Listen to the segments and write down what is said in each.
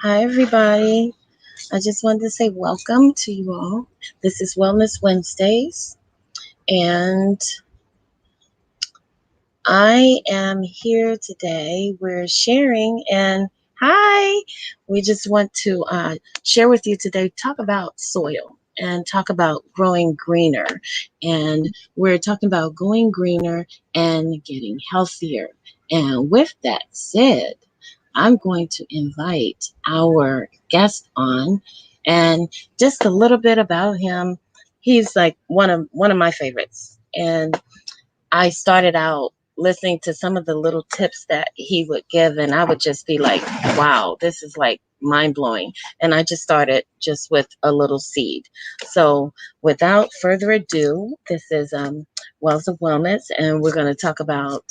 Hi, everybody. I just wanted to say welcome to you all. This is Wellness Wednesdays, and I am here today. We're sharing, and hi, we just want to share with you today, talk about soil and talk about growing greener. And we're talking about going greener and getting healthier. And with that said, I'm going to invite our guest on and just a little bit about him. He's like one of my favorites. And I started out listening to some of the little tips that he would give, and I would just be like, wow, this is like mind blowing. And I just started just with a little seed. So without further ado, this is Wells of Wellness, and we're going to talk about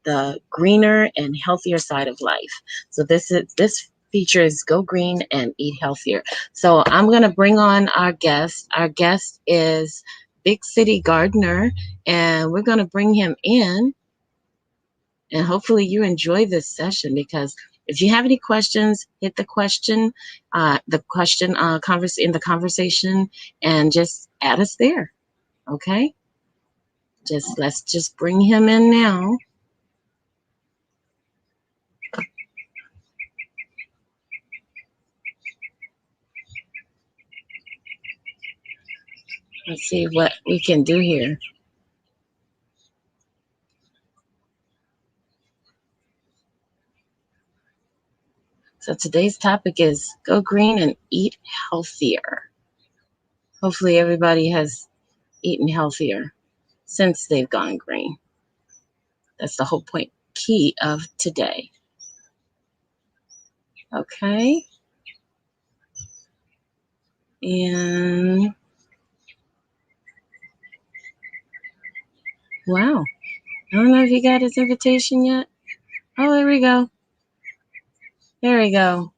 the greener and healthier side of life. So this feature is Go Green and Eat Healthier. So I'm going to bring on our guest. Our guest is Big City Gardener, and we're going to bring him in, and hopefully you enjoy this session, because if you have any questions, hit the question in the conversation, and just add us there. Okay, let's just bring him in now. Let's see what we can do here. So today's topic is Go Green and Eat Healthier. Hopefully everybody has eaten healthier since they've gone green. That's the whole point, key of today. Okay. And wow. I don't know if he got his invitation yet. Oh, there we go. There we go.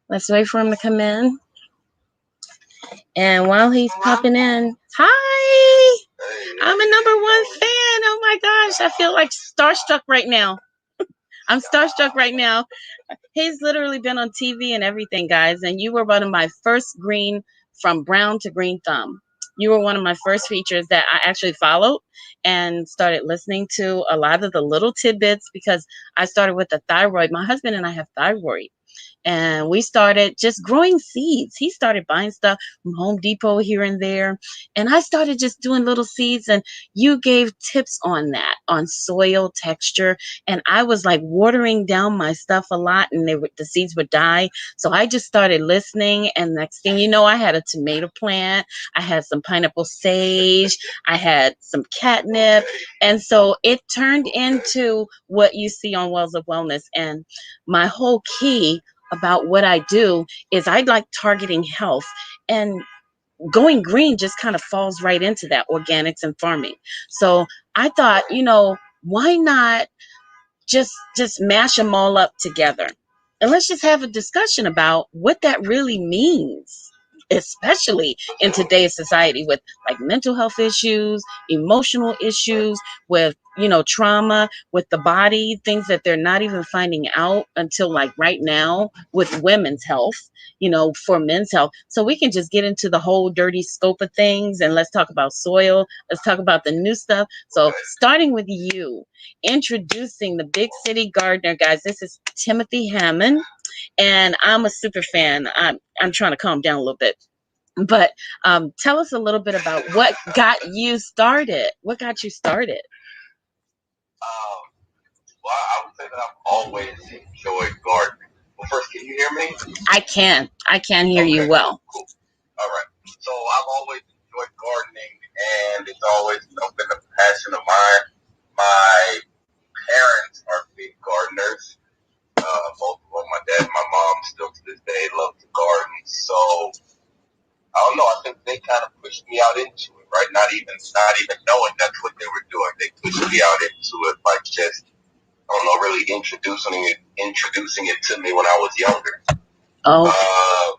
Let's wait for him to come in. And while he's popping in, hi! I'm a number one fan. Oh my gosh. I feel like starstruck right now. I'm starstruck right now. He's literally been on TV and everything, guys. And you were one of my first green, from brown to green thumb. You were one of my first features that I actually followed and started listening to a lot of the little tidbits, because I started with the thyroid. My husband and I have thyroid, and we started just growing seeds. He started buying stuff from Home Depot here and there, and I started just doing little seeds. And you gave tips on that, on soil texture, and I was like watering down my stuff a lot, and the seeds would die. So I just started listening, and next thing you know, I had a tomato plant, I had some pineapple sage, I had some catnip, and so it turned into what you see on Wells of Wellness. And my whole key about what I do is I like targeting health, and going green just kind of falls right into that, organics and farming. So I thought, why not just mash them all up together, and let's just have a discussion about what that really means, especially in today's society with like mental health issues, emotional issues, with trauma with the body, things that they're not even finding out until like right now with women's health, for men's health. So we can just get into the whole dirty scope of things, and let's talk about soil, let's talk about the new stuff. So starting with you, introducing the Big City Gardener, guys. This is Timothy Hammond, and I'm a super fan. I'm trying to calm down a little bit, but tell us a little bit about what got you started. What got you started? Well, I would say that I've always enjoyed gardening. Well, first, can you hear me? I can. I can hear you well. Cool. All right. So I've always enjoyed gardening, and it's always been a passion of mine. My parents are big gardeners. Both of them, my dad and my mom, still to this day love to garden. So I don't know. I think they kind of pushed me out into it, right? Not even knowing that's what they were doing. They pushed me out into it by just, I don't know, really introducing it to me when I was younger. Oh.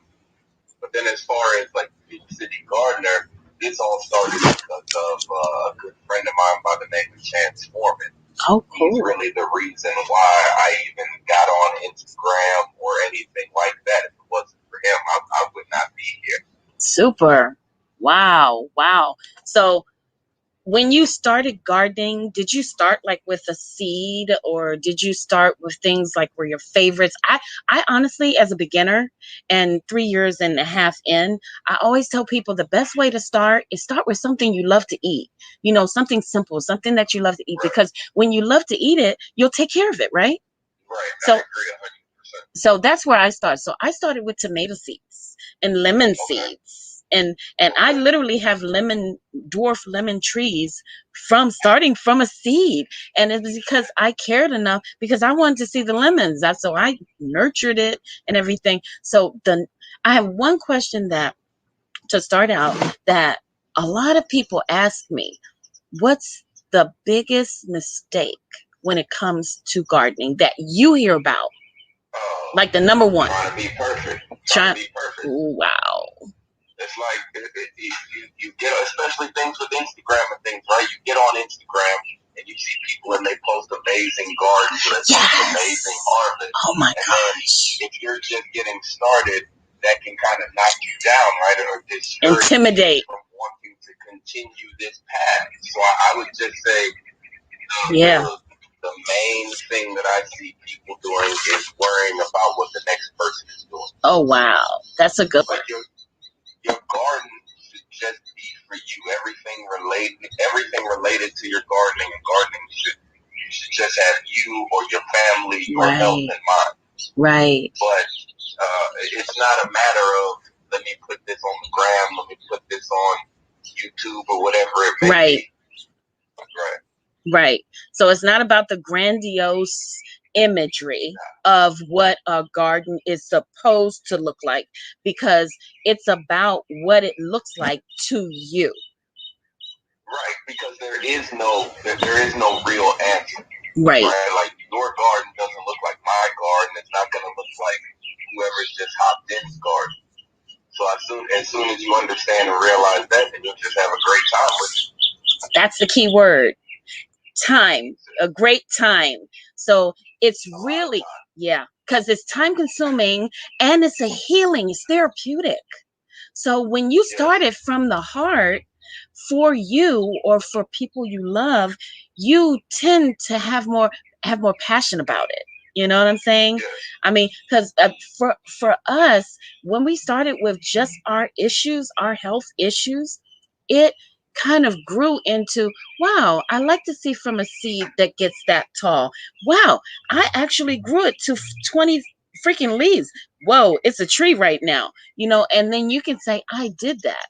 But then as far as like Big City Gardener, this all started because of a good friend of mine by the name of Chance Foreman. Oh, cool. He's really the reason why I even got on Instagram or anything like that. If it wasn't for him, I would not be here. Super. Wow. Wow. So when you started gardening, did you start like with a seed, or did you start with things like were your favorites? I honestly, as a beginner and 3 years and a half in, I always tell people the best way to start is start with something you love to eat. Something simple, something that you love to eat, Right. because when you love to eat it, you'll take care of it, right? Right. So, I agree 100%. So that's where I started. So I started with tomato seeds and lemon seeds. And I literally have dwarf lemon trees from starting from a seed. And it was because I cared enough, because I wanted to see the lemons. So I nurtured it and everything. So I have one question that to start out, that a lot of people ask me, what's the biggest mistake when it comes to gardening that you hear about? Like the number one. Trying to be perfect. Wow. It's like you get, especially things with Instagram and things, right? You get on Instagram and you see people and they post amazing gardens and amazing harvest. Oh my gosh. If you're just getting started, that can kind of knock you down, right? Or intimidate you from wanting to continue this path. So I would just say, the main thing that I see people doing is worrying about what the next person is doing. Oh wow, that's a good one. Like your garden should just be for you. Everything related to your gardening and gardening should just have you or your family, your health in mind. Right. But it's not a matter of, let me put this on the gram, let me put this on YouTube or whatever it may be. Right. So it's not about the grandiose imagery of what a garden is supposed to look like, because it's about what it looks like to you. Right, because there is no real answer. Right. Like your garden doesn't look like my garden. It's not going to look like whoever's just hopped in's garden. So as soon as you understand and realize that, then you'll just have a great time with it. That's the key word. Time. A great time. So it's really, because it's time consuming and it's a healing, it's therapeutic. So when you start it from the heart, for you or for people you love, you tend to have more passion about it. You know what I'm saying? I mean, because for us, when we started with just our issues, our health issues, it kind of grew into, wow, I like to see from a seed that gets that tall. Wow, I actually grew it to 20 freaking leaves. Whoa, it's a tree right now. And then you can say, I did that.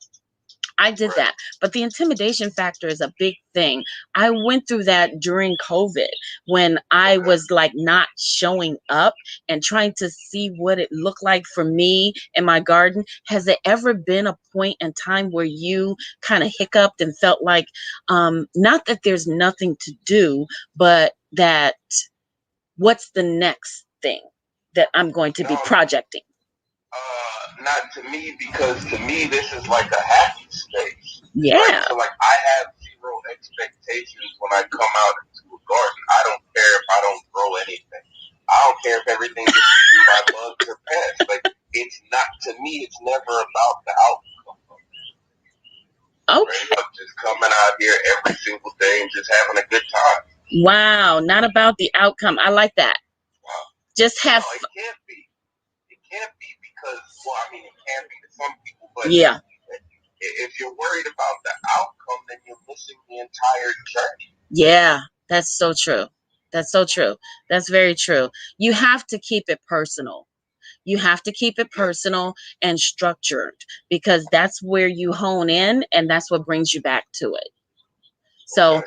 But the intimidation factor is a big thing. I went through that during COVID, when I was like not showing up and trying to see what it looked like for me in my garden. Has there ever been a point in time where you kind of hiccuped and felt like, not that there's nothing to do, but that what's the next thing that I'm going to be projecting? Not to me, because to me this is like a happy space. Yeah. Right? So like I have zero expectations when I come out into a garden. I don't care if I don't grow anything. I don't care if everything gets eaten by bugs or pests. Like it's not, to me, it's never about the outcome. Okay. Right? I'm just coming out here every single day and just having a good time. Wow, not about the outcome. I like that. Wow. Just have. No, it can't be. It can't be, because, well, I mean, it can be to some people, but if you're worried about the outcome, then you're missing the entire journey. Yeah, that's so true. That's so true. That's very true. You have to keep it personal. You have to keep it personal and structured, because that's where you hone in and that's what brings you back to it. So,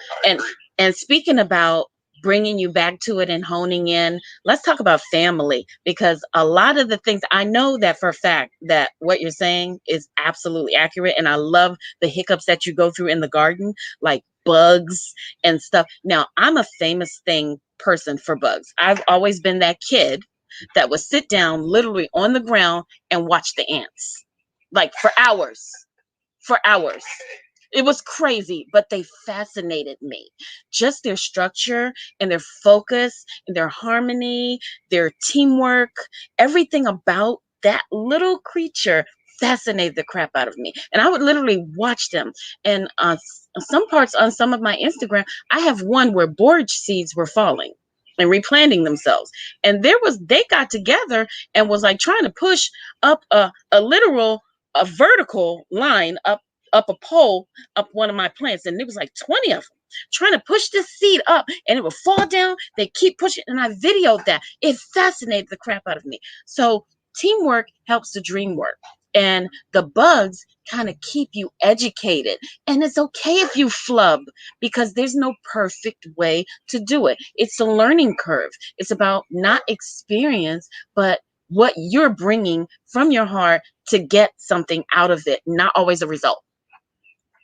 and speaking about bringing you back to it and honing in, let's talk about family, because a lot of the things, I know that for a fact that what you're saying is absolutely accurate. And I love the hiccups that you go through in the garden, like bugs and stuff. Now, I'm a famous person for bugs. I've always been that kid that would sit down literally on the ground and watch the ants, like for hours. It was crazy, but they fascinated me. Just their structure and their focus and their harmony, their teamwork, everything about that little creature fascinated the crap out of me. And I would literally watch them. And some parts on some of my Instagram, I have one where borage seeds were falling and replanting themselves. And they got together and was like trying to push up a vertical line up a pole up one of my plants, and it was like 20 of them trying to push this seed up, and it would fall down. They keep pushing, and I videoed that. It fascinated the crap out of me. So teamwork helps the dream work, and the bugs kind of keep you educated. And it's okay if you flub, because there's no perfect way to do it. It's a learning curve. It's about not experience, but what you're bringing from your heart to get something out of it, not always a result.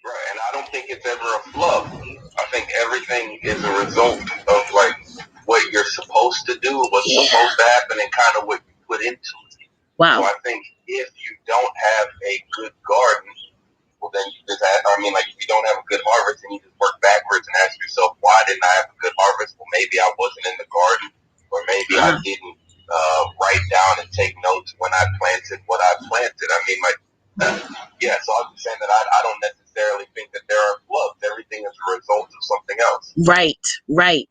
Right, and I don't think it's ever a flub. I think everything is a result of like what you're supposed to do, what's supposed to happen, and kind of what you put into it. Wow. So I think if you don't have a good garden, well then you just have, I mean, like if you don't have a good harvest, and you just work backwards and ask yourself, why didn't I have a good harvest? Well, maybe I wasn't in the garden, or maybe I didn't write down and take notes when I planted what I planted. I mean, like. Yeah, so I'm just saying that I don't necessarily think that there are flubs. Everything is a result of something else. Right.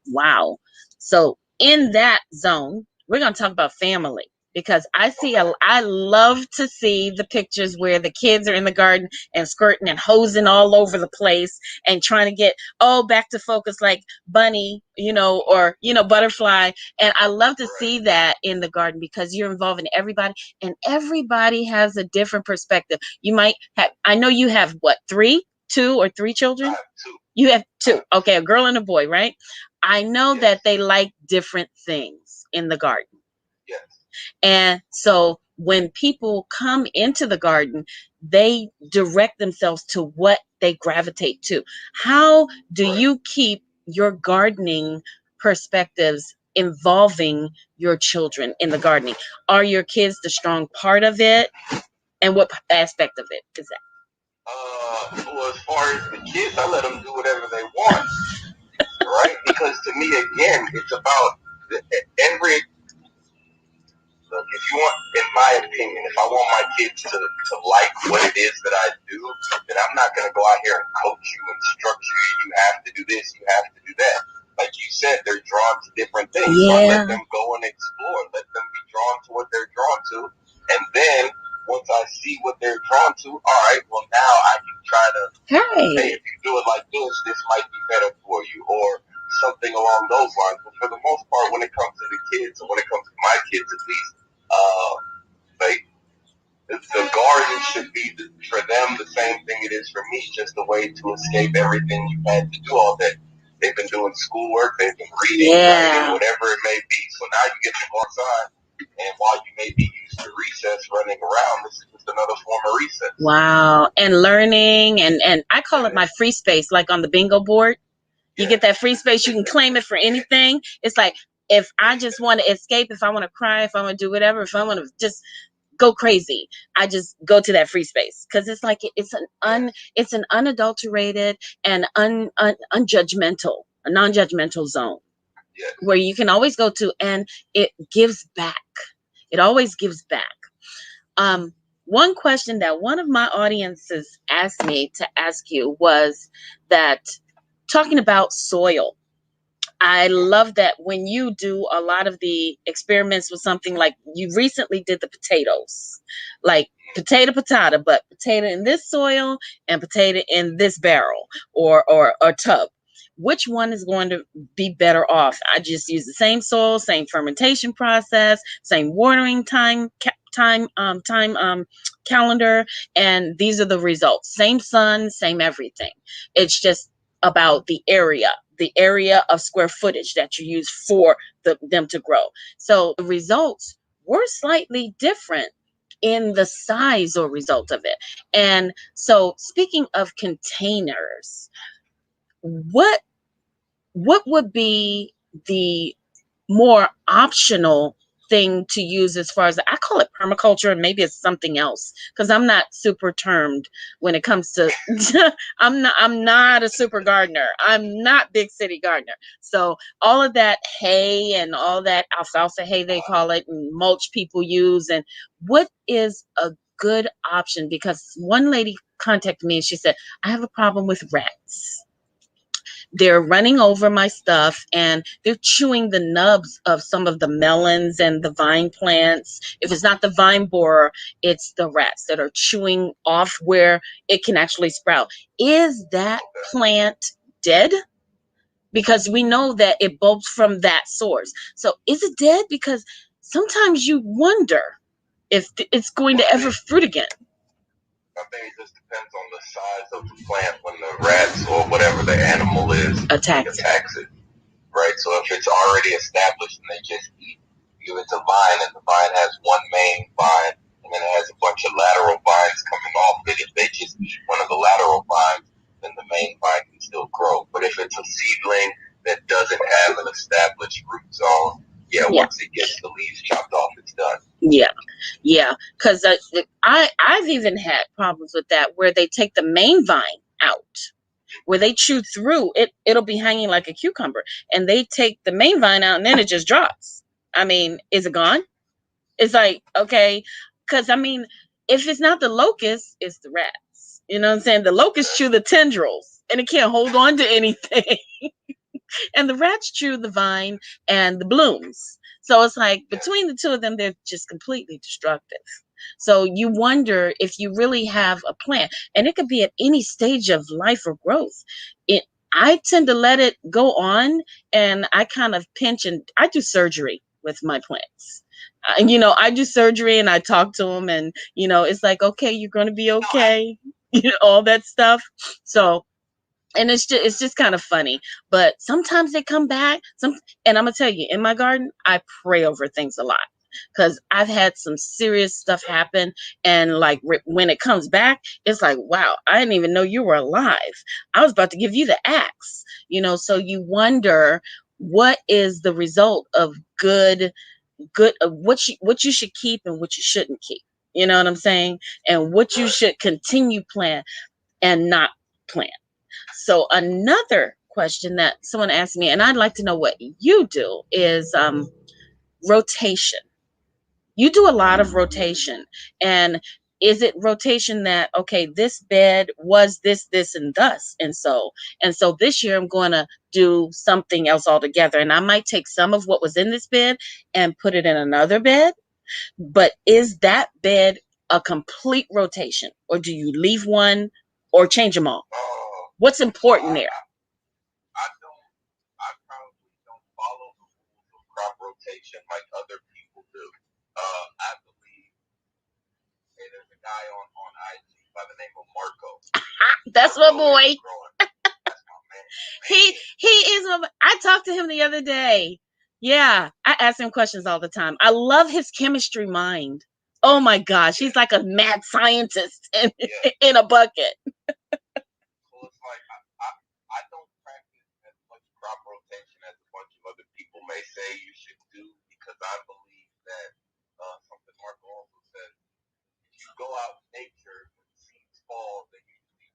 Wow. So in that zone, we're going to talk about family, because I love to see the pictures where the kids are in the garden and squirting and hosing all over the place and trying to get back to focus like bunny, or butterfly. And I love to see that in the garden, because you're involving everybody, and everybody has a different perspective. I know you have what, 2 or 3 children? I have 2. You have 2. Okay, a girl and a boy, right? I know that they like different things in the garden. Yes. And so when people come into the garden, they direct themselves to what they gravitate to. How do you keep your gardening perspectives involving your children in the gardening? Are your kids the strong part of it? And what aspect of it is that? Well, as far as the kids, I let them do whatever they want, right? Because to me, again, it's about every. Look, if you want, in my opinion, if I want my kids to like what it is that I do, then I'm not going to go out here and coach you, instruct you. You have to do this, you have to do that. Like you said, they're drawn to different things. Yeah. So I let them go and explore. Let them be drawn to what they're drawn to. And then once I see what they're drawn to, all right, well, now I can try to say, if you do it like this might be better for you, or something along those lines. But for the most part, when it comes to the kids, or when it comes to my kids at least, like the garden should be for them the same thing it is for me, just a way to escape everything you've had to do all day. They've been doing schoolwork, they've been reading, writing, whatever it may be. So now you get to go outside, and while you may be used to recess running around, this is just another form of recess. Wow. And learning, and I call it my free space, like on the bingo board. You get that free space, you can claim it for anything. It's like, if I just want to escape, if I want to cry, if I want to do whatever, if I want to just go crazy, I just go to that free space, because it's like it's an unadulterated and unjudgmental, a non-judgmental zone where you can always go to, and it gives back. It always gives back. One question that one of my audiences asked me to ask you was that, talking about soil, I love that when you do a lot of the experiments with something, like you recently did the potatoes, like potato, but potato in this soil and potato in this barrel or tub. Which one is going to be better off? I just use the same soil, same fermentation process, same watering time calendar, and these are the results. Same sun, same everything. It's just about the area of square footage that you use for them to grow. So the results were slightly different in the size or result of it. And so, speaking of containers, what would be the more optional thing to use as far as I call it permaculture, and maybe it's something else because I'm not super termed when it comes to I'm not a super gardener. I'm not big city gardener. So all of that hay and all that alfalfa hay they call it and mulch people use, and what is a good option? Because one lady contacted me and she said, I have a problem with rats. They're running over my stuff and they're chewing the nubs of some of the melons and the vine plants. If it's not the vine borer, it's the rats that are chewing off where it can actually sprout. Is that plant dead? Because we know that it bulbs from that source. So is it dead? Because sometimes you wonder if it's going to ever fruit again. I think it just depends on the size of the plant when the rats or whatever the animal is attacks it. Right? So if it's already established and they just eat, if it's a vine and the vine has one main vine and then it has a bunch of lateral vines coming off it, if they just eat one of the lateral vines, then the main vine can still grow. But if it's a seedling that doesn't have an established root zone, once it gets the leaves chopped off, it's done. Yeah, because I've even had problems with that where they take the main vine out, where they chew through it. It'll be hanging like a cucumber, and they take the main vine out, and then it just drops. I mean, is it gone? It's like, okay, because I mean, if it's not the locust, it's the rats. You know what I'm saying? The locusts chew the tendrils, and it can't hold on to anything. And the rats chew the vine and the blooms. So it's like between the two of them, they're just completely destructive. So you wonder if you really have a plant, and it could be at any stage of life or growth. I tend to let it go on, and I kind of pinch, and I do surgery with my plants. I do surgery and I talk to them, and it's like, okay, you're going to be okay, all that stuff. So, and it's just kind of funny, but sometimes they come back. And I'm gonna tell you, in my garden, I pray over things a lot because I've had some serious stuff happen, and like when it comes back, it's like, wow, I didn't even know you were alive. I was about to give you the axe, So you wonder what is the result of what you should keep and what you shouldn't keep. You know what I'm saying? And what you should continue plant and not plant. So another question that someone asked me, and I'd like to know what you do, is rotation. You do a lot of rotation. And is it rotation that, okay, this bed was this, and thus, and so this year I'm going to do something else altogether. And I might take some of what was in this bed and put it in another bed. But is that bed a complete rotation, or do you leave one or change them all? What's important there? I probably don't follow the rules of crop rotation like other people do. I believe, hey, there's a guy on IG by the name of Marco. That's my boy. That's my man. He is. I talked to him the other day. Yeah, I ask him questions all the time. I love his chemistry mind. Oh my gosh, he's like a mad scientist in a bucket. So it's like I don't practice as much crop rotation as a bunch of other people may say you should do, because I believe that something Marco also says, if you go out in nature when seeds fall, they usually,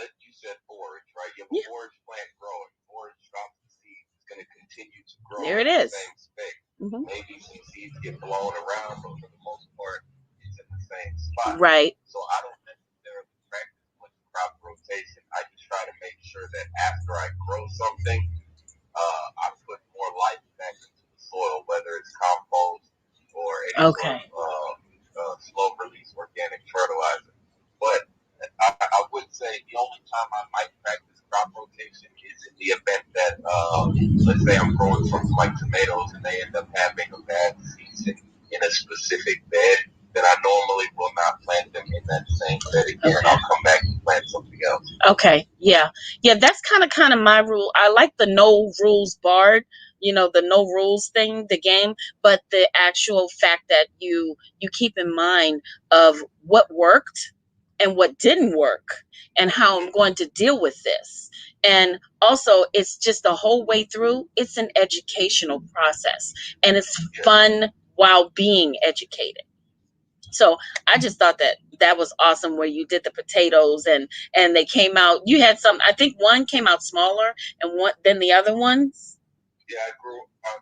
that you said forage, right? You have a forage plant growing. Forage drops the seeds. It's going to continue to grow there it in is. the same space. Mm-hmm. Maybe some seeds get blown around, but for the most part, it's in the same spot. Right. So I don't necessarily practice much crop rotation. I just try to make sure that after I grow something, I put more life back into the soil, whether it's compost or any sort of slow release organic fertilizer. But I would say the only time I might practice crop rotation is in the event that, let's say I'm growing something like tomatoes and they end up having a bad season in a specific bed, then I normally will not plant them in that same bed again. Okay. I'll come back and plant something else. Okay, yeah, that's kind of my rule. I like the no rules barred, the no rules thing, the game, but the actual fact that you keep in mind of what worked and what didn't work and how I'm going to deal with this. And also, it's just the whole way through, it's an educational process, and it's fun while being educated. So I just thought that that was awesome where you did the potatoes, and they came out. You had some. I think one came out smaller and one than the other ones. Yeah, I grew. I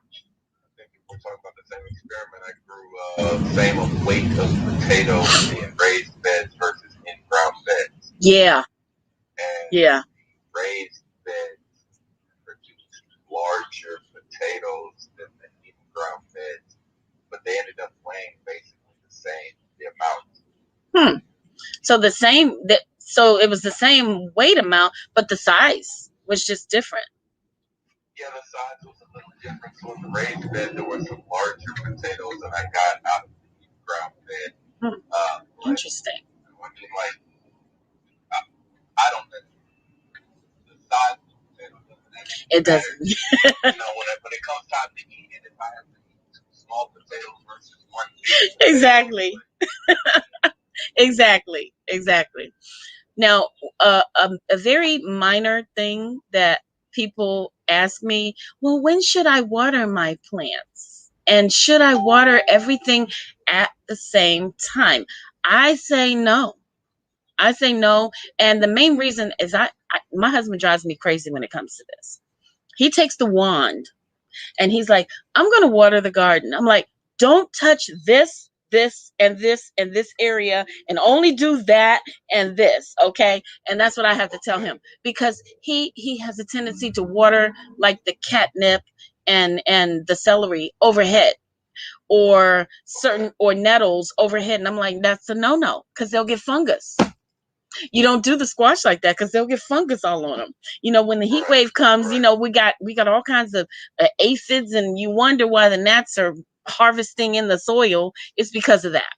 think if we're talking about the same experiment, I grew same weight of potatoes in raised beds versus in ground beds. Yeah, And yeah. raised beds produced larger potatoes than the in ground beds, but they ended up weighing basically the same, the amount. So the same that so it was the same weight amount, but the size was just different. Yeah, the size was a little different. So in the raised bed, there were some larger potatoes that I got out of the ground bed. Interesting. I mean, like, I don't know. The size of the potato doesn't actually It matter. doesn't. When it comes time to eat it, if I have to eat two small potatoes versus one huge potato, Exactly. Exactly. Now, a very minor thing that people ask me, well, when should I water my plants? And should I water everything at the same time? I say no. I say no. And the main reason is my husband drives me crazy when it comes to this. He takes the wand and he's like, I'm going to water the garden. I'm like, don't touch this, and this area, and only do that and this. Okay. And that's what I have to tell him, because he has a tendency to water like the catnip and the celery overhead, or certain or nettles overhead. And I'm like, that's a no, because they'll get fungus. You don't do the squash like that because they'll get fungus all on them. When the heat wave comes, we got all kinds of aphids, and you wonder why the gnats are harvesting in the soil. It's because of that.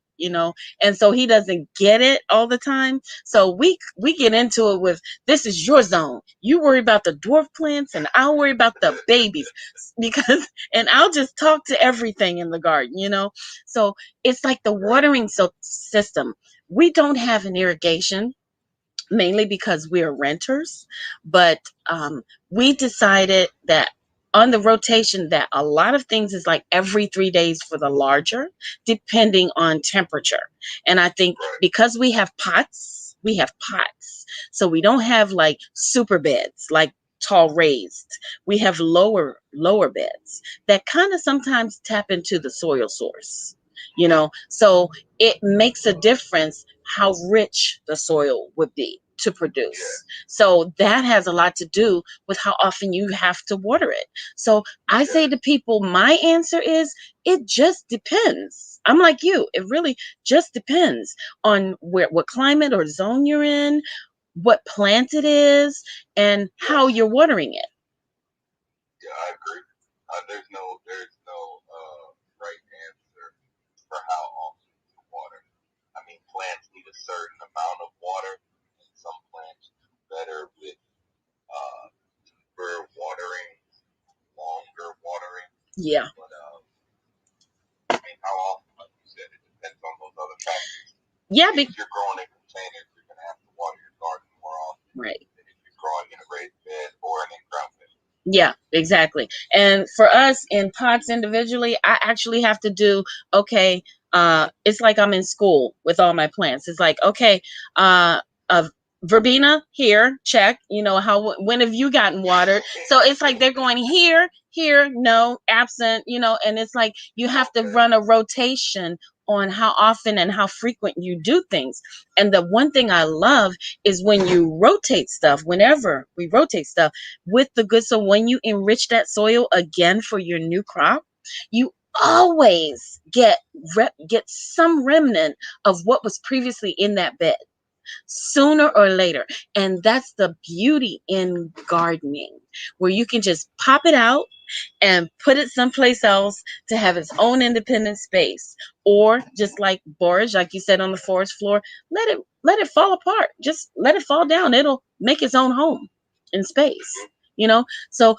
And so he doesn't get it all the time. So we get into it with, this is your zone. You worry about the dwarf plants, and I'll worry about the babies, because and I'll just talk to everything in the garden. So it's like the watering system. We don't have an irrigation, mainly because we're renters, but we decided that on the rotation, that a lot of things is like every 3 days for the larger, depending on temperature. And I think because we have pots, so we don't have like super beds like tall raised. We have lower beds that kind of sometimes tap into the soil source. So it makes a difference how rich the soil would be to produce. So that has a lot to do with how often you have to water it. So I say to people, my answer is, it just depends. I'm like you. It really just depends on what climate or zone you're in, what plant it is, and how you're watering it. Yeah, I agree. There's no right answer for how often to water. I mean, plants need a certain amount of water, and some plants do better with deeper watering, longer watering. Yeah. But I mean, how often, like you said, it depends on those other factors. Yeah. If you're growing in containers, you're going to have to water your garden more often Right. than if you're growing in a raised bed or an in-ground bed. Yeah, exactly. And for us in pots individually, I actually have to do, okay, it's like I'm in school with all my plants. It's like, okay, uh verbena here, check. When have you gotten watered? So it's like they're going here, no, absent. And it's like you have to run a rotation on how often and how frequent you do things. And the one thing I love is when you rotate stuff, whenever we rotate stuff with the good. So when you enrich that soil again for your new crop, you always get some remnant of what was previously in that bed, sooner or later. And that's the beauty in gardening, where you can just pop it out and put it someplace else to have its own independent space. Or just like borage, like you said, on the forest floor, let it fall apart. Just let it fall down. It'll make its own home in space. So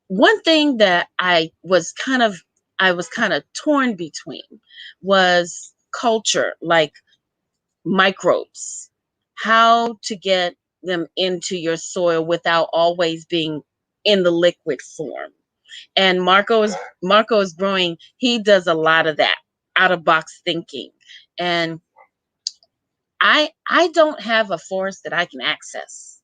one thing that I was kind of torn between was culture. Like, microbes, how to get them into your soil without always being in the liquid form. And Marco is growing. He does a lot of that out of box thinking. And I don't have a forest that I can access.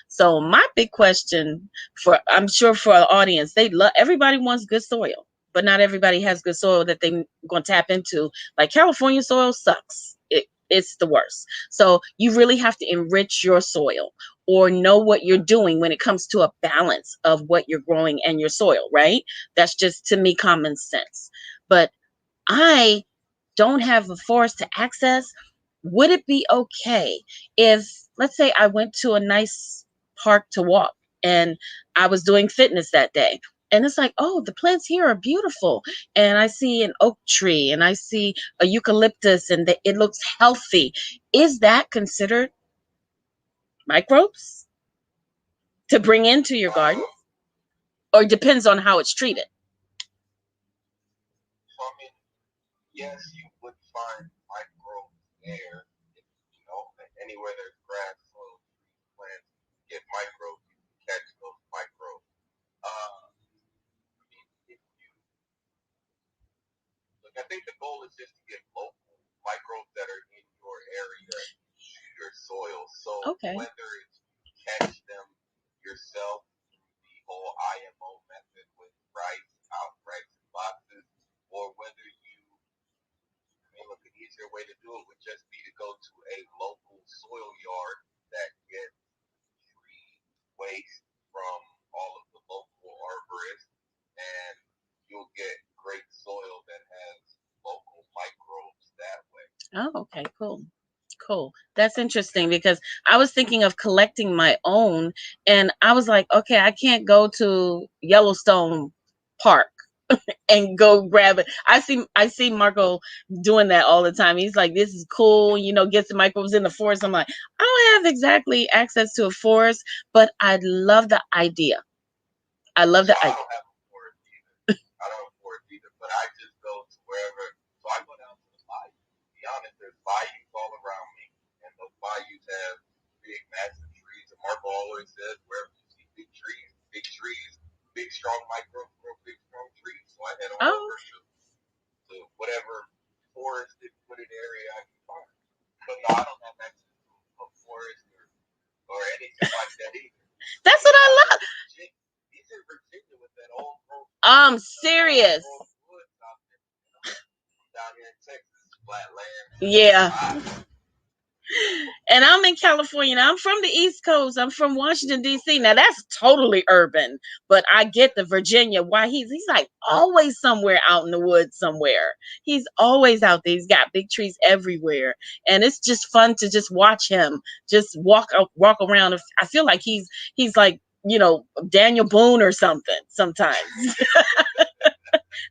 So my big question for, I'm sure for our audience, they love, everybody wants good soil, but not everybody has good soil that they're going to tap into. Like California soil sucks. It's the worst. So you really have to enrich your soil or know what you're doing when it comes to a balance of what you're growing and your soil, right? That's just to me common sense. But I don't have a forest to access. Would it be okay if, let's say, I went to a nice park to walk and I was doing fitness that day? And it's like, oh, the plants here are beautiful. And I see an oak tree and I see a eucalyptus and it looks healthy. Is that considered microbes to bring into your garden? Or it depends on how it's treated? So, I mean, yes, you would find microbes there. You know, anywhere there's grass, soil, trees, plants, get microbes, you can catch those microbes. If you look, I think the goal is just to get local microbes that are in your area to your soil. So Okay. whether it's you catch them yourself through the whole IMO method with rice, out rice in boxes, or whether you, I mean, look, an easier way to do it would just be to go to a local soil yard that gets tree waste from all of the local arborists, and you'll get great soil that has local microbes that way. Oh, okay, cool. That's interesting because I was thinking of collecting my own, and I was like, okay, I can't go to Yellowstone Park and go grab it. I see Marco doing that all the time. He's like, this is cool, get the microbes in the forest. I'm like, I don't have exactly access to a forest, but I love the idea. I love So the I idea. don't have a forest either. I don't have a forest either, but I just go to wherever. So I go down to the bayou. To be honest, there's bayous all around me, and those bayous have big, massive trees. And Marco always says, wherever you see big trees, big, strong microbes grow big, strong trees. So I head on Oh, over to whatever forested, wooded area I can find. But no, I don't have access to a forest or anything like that either. that's what I love. He's in Virginia with that old growth. I'm serious. Woods out there. Down here in Texas, flat land. Yeah. And I'm in California. Now, I'm from the East Coast. I'm from Washington, D.C. Now, that's totally urban. But I get the Virginia. Why he's like always somewhere out in the woods somewhere. He's always out there. He's got big trees everywhere. And it's just fun to just watch him just walk around. I feel like he's like, Daniel Boone or something sometimes.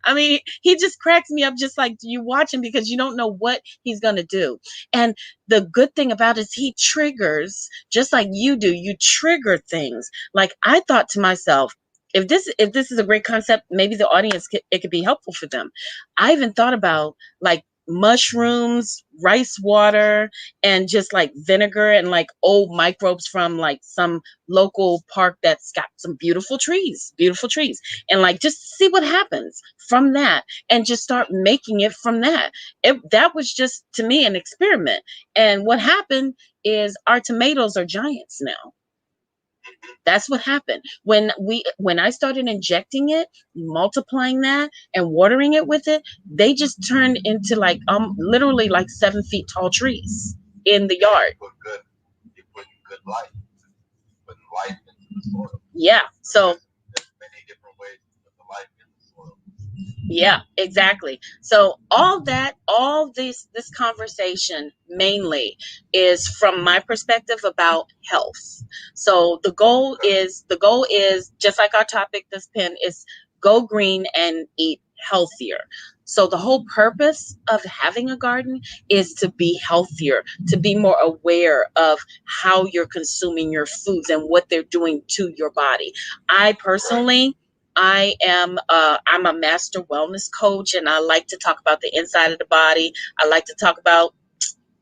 I mean, he just cracks me up just like you watch him because you don't know what he's going to do. And the good thing about it is he triggers just like you do. You trigger things. Like I thought to myself, if this is a great concept, maybe the audience it could be helpful for them. I even thought about like mushrooms, rice water, and just like vinegar and like old microbes from like some local park that's got some beautiful trees, and like just see what happens from that and just start making it from that. That was just to me an experiment. And what happened is our tomatoes are giants now. That's what happened when I started injecting it, multiplying that and watering it with it. They just turned into like literally like 7 feet tall trees in the yard. You put good life, putting life into the soil. Yeah. So there's many different ways to put the life in the soil. yeah, exactly. So all this conversation mainly is from my perspective about health. So the goal is just like our topic this pin is go green and eat healthier. So the whole purpose of having a garden is to be healthier, to be more aware of how you're consuming your foods and what they're doing to your body. I personally I'm a master wellness coach, and I like to talk about the inside of the body. I like to talk about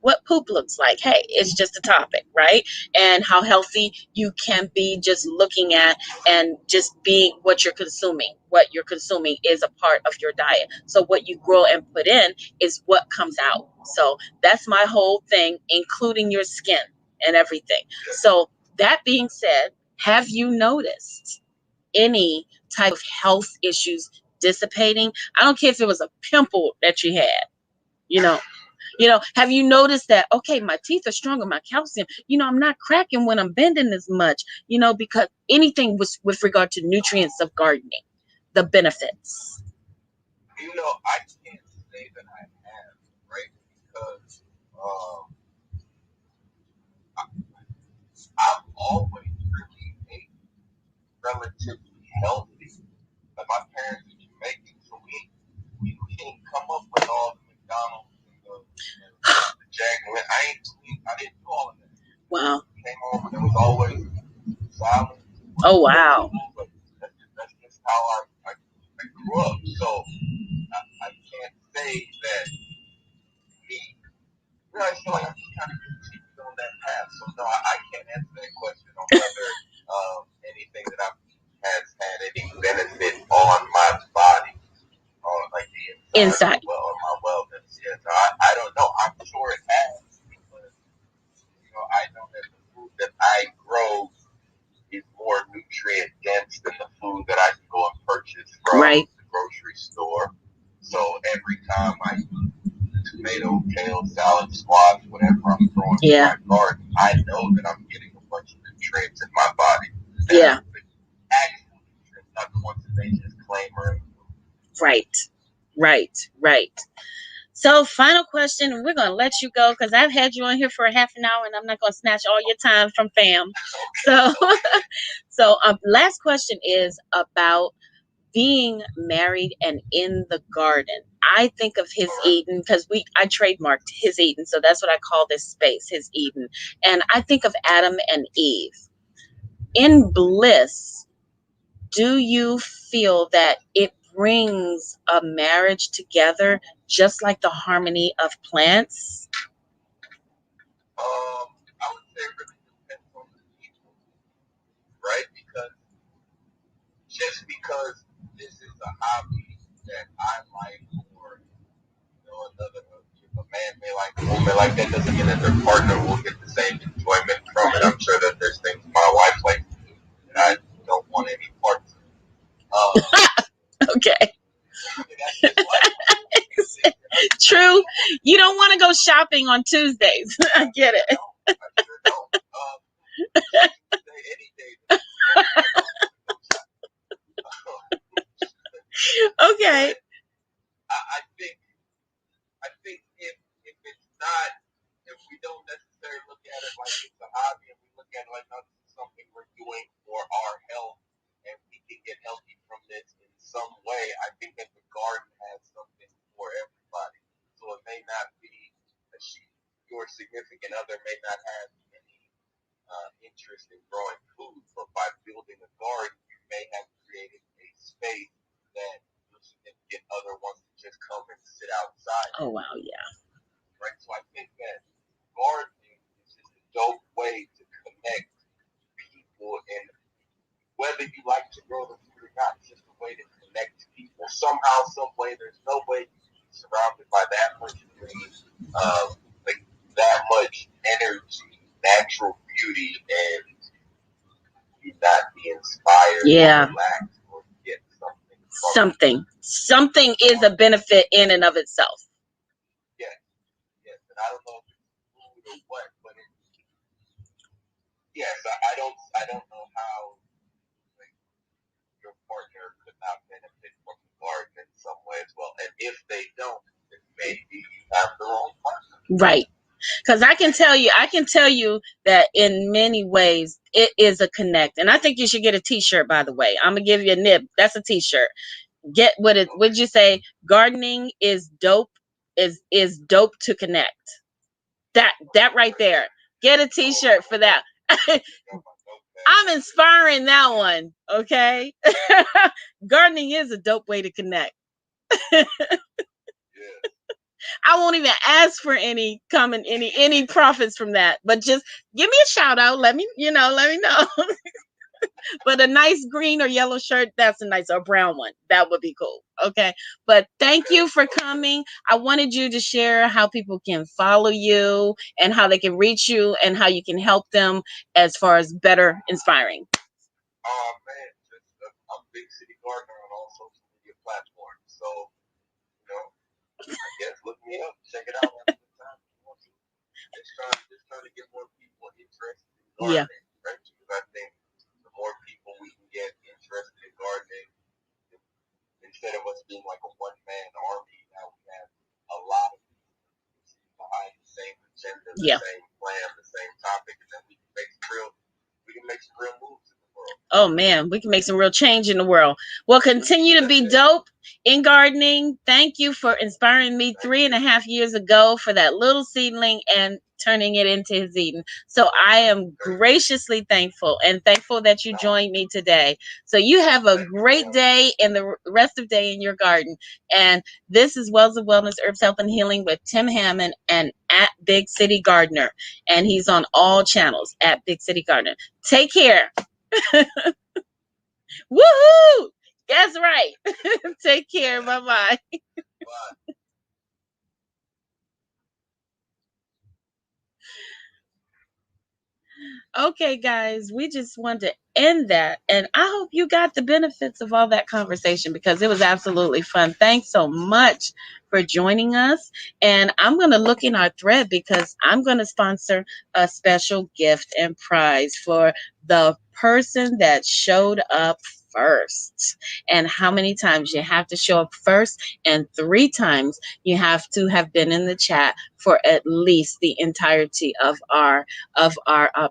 what poop looks like. Hey, it's just a topic, right? And how healthy you can be just looking at and just being what you're consuming. What you're consuming is a part of your diet. So what you grow and put in is what comes out. So that's my whole thing, including your skin and everything. So that being said, have you noticed any type of health issues dissipating? I don't care if it was a pimple that you had, you know. Have you noticed that, okay, my teeth are stronger, my calcium, I'm not cracking when I'm bending as much, because anything with regard to nutrients of gardening, the benefits. I can't say that I have, right? Because I've always really ate relatively healthy. Like my parents are Jamaican, so we didn't come up with all the McDonald's and the Jack. I didn't do all of that. Wow. Came home and it was always salad. Oh wow. But that's just how I grew up. So I can't say that me. I feel like I'm just kind of continuing on that path. So no, I can't answer that question on whether anything that I've has had any benefit on my body, on like the inside. Well, on my wellness. Yeah, so I don't know. I'm sure it has because I know that the food that I grow is more nutrient dense than the food that I can go and purchase from the grocery store. So every time I eat tomato, kale, salad, squash, whatever I'm throwing in my garden, I know that I'm getting a bunch of nutrients in my body. Yeah. Actual nutrients, not the ones that they just claim or Right. So final question, and we're going to let you go because I've had you on here for a half an hour and I'm not going to snatch all your time from fam. So last question is about being married and in the garden. I think of his Eden because I trademarked his Eden. So that's what I call this space, his Eden. And I think of Adam and Eve. In bliss, do you feel that it brings a marriage together just like the harmony of plants? I would say it really depends on the people, right? Because this is a hobby that I like, or a man may like, a woman like, that doesn't mean that their partner will get the same enjoyment from it. I'm sure that there's things my wife likes to do that I don't want any parts of. Okay. True. You don't want to go shopping on Tuesdays. I get it. I sure don't. Any day. Okay. I think if it's not, if we don't necessarily look at it like it's a hobby, and we look at it like, no, this is something we're doing for our health, and we can get healthy from this in some way, I think that the garden has something for everybody. So it may not be your significant other may not have any interest in growing food, but by building a garden, you may have created a space that your significant other wants to just come and sit outside. Oh wow, yeah. Right, so I think that gardening is just a dope way to connect people, and whether you like to grow the food or not, it's just a way to connect people. Somehow, some way, there's no way you can be surrounded by that much green, like that much energy, natural beauty, and you not be inspired, or relaxed, or get something. Something is a benefit in and of itself. Yes. And I don't know if it's food or what, but I don't know how your partner could not benefit from the garden in some way as well. And if they don't, then maybe you have the wrong partner. Right. Because I can tell you that in many ways it is a connect. And I think you should get a t-shirt, by the way. I'm gonna give you a nib. That's a t-shirt. Get what it would you say? Gardening is dope, is dope to connect. That right there. Get a t-shirt for that. I'm inspiring that one. Okay. Gardening is a dope way to connect. I won't even ask for any comment, any profits from that. But just give me a shout out. Let me, let me know. But a nice green or yellow shirt, that's a nice, or brown one. That would be cool. Okay. But thank you for coming. I wanted you to share how people can follow you and how they can reach you and how you can help them as far as better inspiring. Oh man, just I'm Big City Gardener on all social media platforms. So, I guess look me up, check it out. Just trying to get more people interested in gardening, right? Because I think the more people we can get interested in gardening, instead of us being like a one-man army, now we have a lot of people behind the same agenda, the same plan, the same topic, and then we can make some real moves in the world. Oh man, we can make some real change in the world. Well, continue to be dope in gardening. Thank you for inspiring me 3.5 years ago for that little seedling and turning it into his Eden. So I am graciously thankful and thankful that you joined me today. So you have a great day and the rest of the day in your garden. And this is Wells of Wellness, Herbs, Health, and Healing with Tim Hammond and at Big City Gardener. And he's on all channels at Big City Gardener. Take care. Woohoo! That's right. Take care. Bye-bye. Bye. Okay, guys, we just wanted to end that. And I hope you got the benefits of all that conversation because it was absolutely fun. Thanks so much for joining us. And I'm going to look in our thread because I'm going to sponsor a special gift and prize for the person that showed up first. And how many times you have to show up first, and 3 times you have to have been in the chat for at least the entirety of our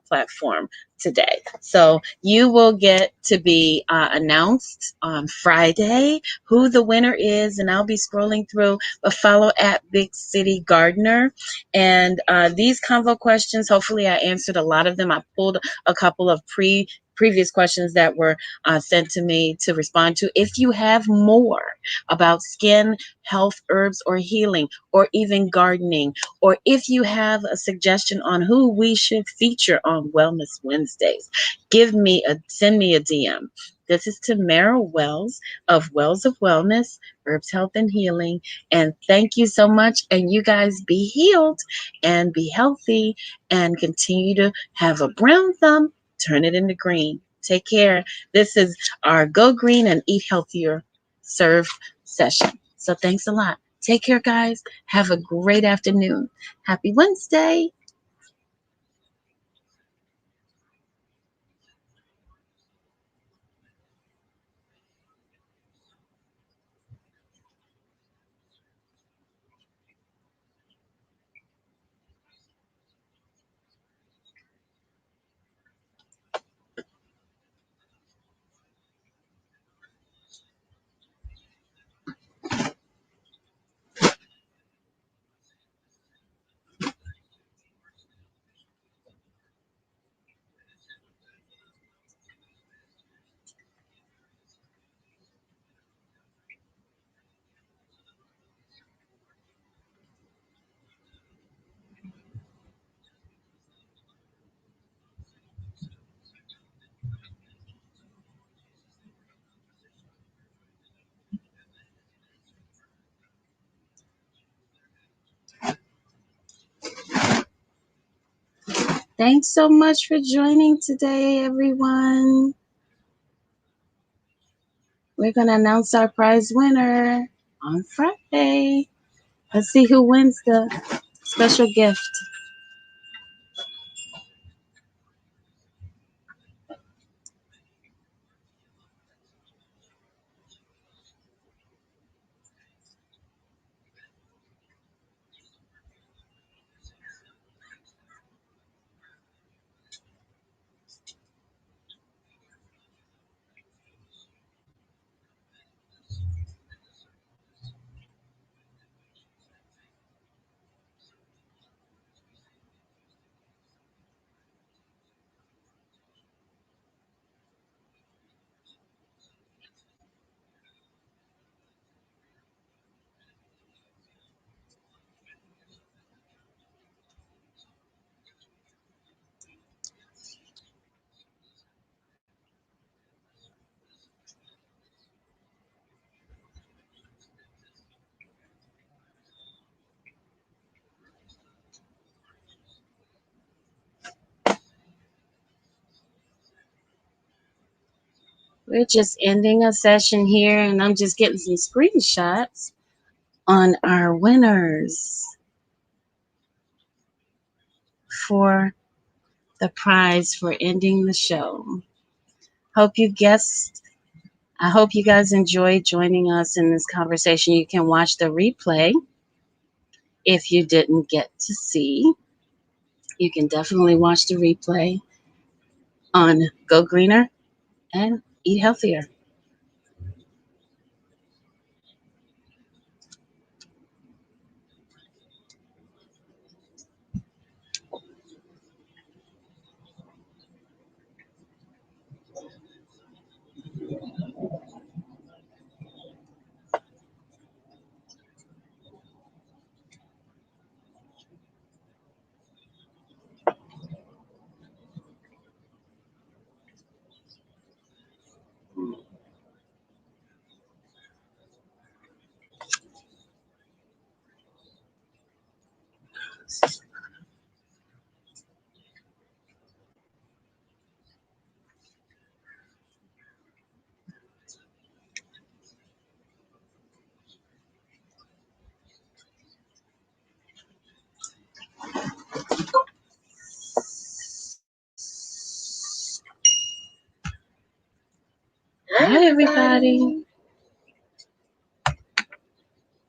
platform today. So you will get to be announced on Friday who the winner is, and I'll be scrolling through. But follow at Big City Gardener. And these convo questions, hopefully I answered a lot of them. I pulled a couple of previous questions that were sent to me to respond to. If you have more about skin, health, herbs, or healing, or even gardening, or if you have a suggestion on who we should feature on Wellness Wednesdays, send me a DM. This is Tamara Wells of Wellness, Herbs, Health, and Healing. And thank you so much. And you guys be healed and be healthy and continue to have a brown thumb. Turn it into green. Take care. This is our Go Green and Eat Healthier Serve session. So thanks a lot. Take care, guys. Have a great afternoon. Happy Wednesday. Thanks so much for joining today, everyone. We're going to announce our prize winner on Friday. Let's see who wins the special gift. We're just ending a session here, and I'm just getting some screenshots on our winners for the prize for ending the show. Hope you guessed. I hope you guys enjoyed joining us in this conversation. You can watch the replay if you didn't get to see. You can definitely watch the replay on Go Greener and Eat Healthier. Hi, everybody.